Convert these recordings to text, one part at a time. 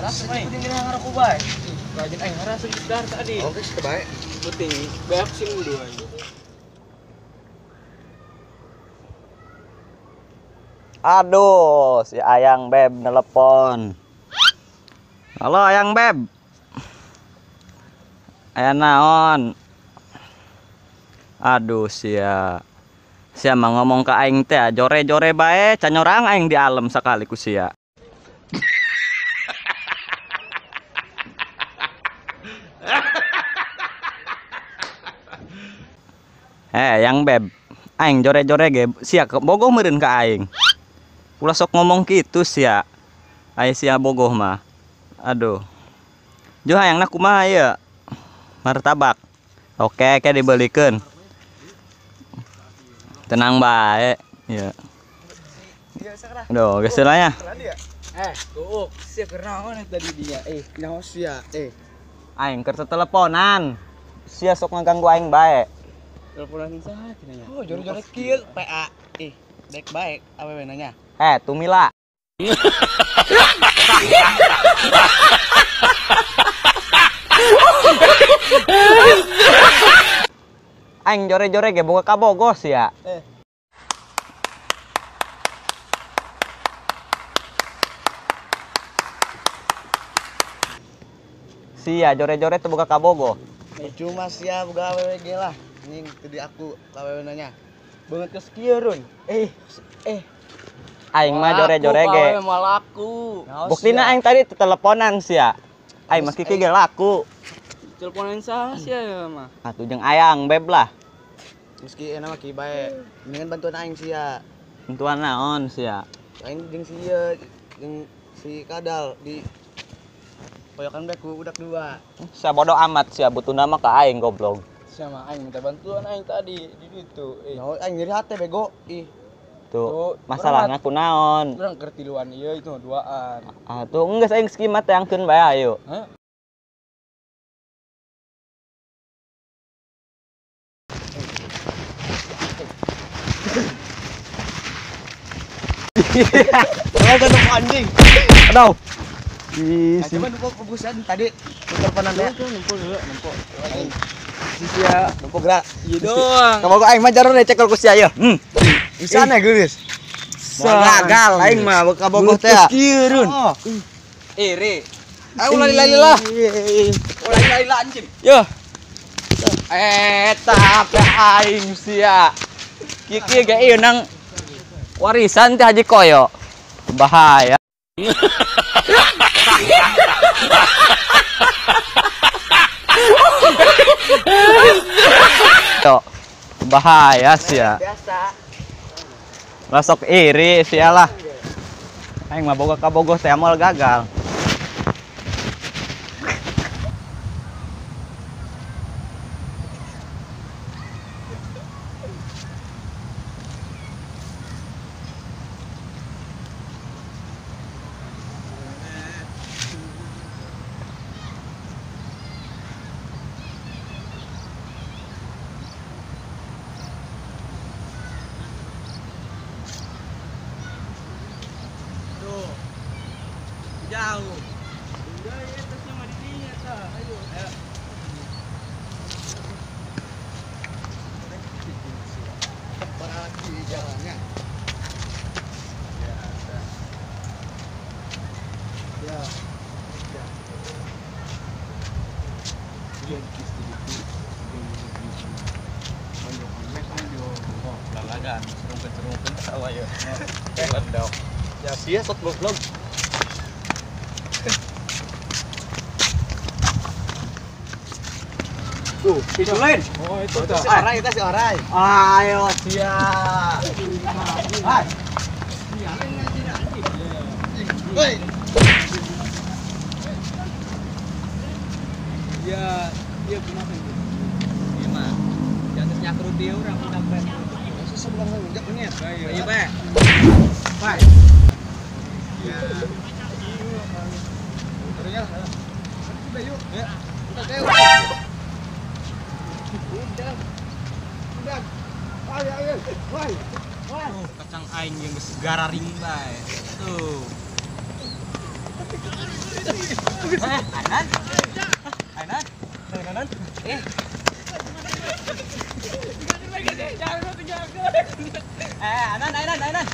Main. Penting kena ngarep ku bae. Rajin aing ngarasa sekedar tadi. Oke, sebaik. Penting beak sim dua. Aduh, si Ayang Beb telepon. Halo Ayang Beb. Aya naon? Aduh sia. Sia mah ngomong ke aing teh jore-jore bae, canyorang aing di alam sakali ku sia. Yang Beb, aing jore-jore ge sia bogoh meureun ka aing. Ulah sok ngomong kitu sia. Aya sia bogoh mah. Aduh. Jo hayangna kumaha ieu? Martabak. Oke, ke dibelikeun. Tenang bae. Iya. Aduh, geus nya. Tuuk, sia keur naon tadi dia? Naon sia? Aing keur teleponan. Sia sok ngaganggu aing bae. Teleponan saha cenah? Oh, jore-jore kieu PA. Baik-baik awewe nanya. Tumila. Aing jore-jore ge boga kabogos ya. Sia jore-jore teu boga kabogo. Cuma sia boga awewe ge lah. Ning teu di aku awewe nanya. Banget ke kieu Run. Aing mah jore-jore ge. Awewe mah laku. Buktina aing tadi teleponan sia. Aing mah kiki ge laku. Teleponan saha sia mah? Atuh jeung Ayang Beb lah. Meski enak mah ki bae. Mendingan bantuan aing sia. Bantuan naon sia? Aing jeung si ieu jeung si Kadal di poyokan bae ku budak dua. Sia bodo amat sia butuhna mah ka aing goblok. Sia mah aing minta bantuan aing tadi di ditu. Nah, aing nyeri hate bego. Tuh, masalahna kunaon? Urang keur tiluan ieu itu mah duaan. Tuh geus aing skimat tayangkeun bae ayo. Hah? Kalau kan anjing. Aduh. Coba numpuk kebusan tadi teleponan teh. Numpuk. Si sia numpuk gerak. Iya doang. Kamu aing mah jarang cekel ku sia ieu. Bisa na geulis. Gagal aing mah kabogoh teh. Kieu Run. Re. Ayo ulah lila. Ulah lila anjing. Yo. Eta ka aing sia. Kiki ge ieu nang warisan teh Haji Koyo. Bahaya. Tuh. Bahaya sia. Biasa. Lasok iri sialah. Aing mah boga kabogoh teh moal gagal. Jauh. Udah ya tasnya mah di dinya tah. Ayo. Perhati jalannya. Ya. Lalagan, serungkeun tawa ya. Ledok. Ya sia sok goblok. Itu lain. Oh, itu Itu si Orai, itu si Orai. Ayo sia. Hai. Woi. Ya, dia kenapa itu? Iya mah. Jangan nyakru dia urang udah pres. Sebelum ngejak nyet. Iya, Pak. Hai. Ya. Terusnya. Udah yuk. Ya. Udah. Udah. Ayo. Woi. Kacang aing yang geus gararing bae. Tuh. Anan. Anan. Anan. Anan.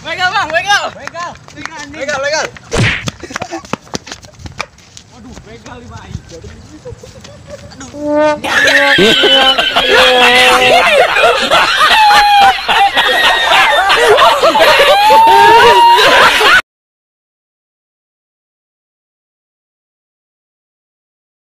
Begal bang, begal. Begal. Begal, begal. Aduh, begal di bayi.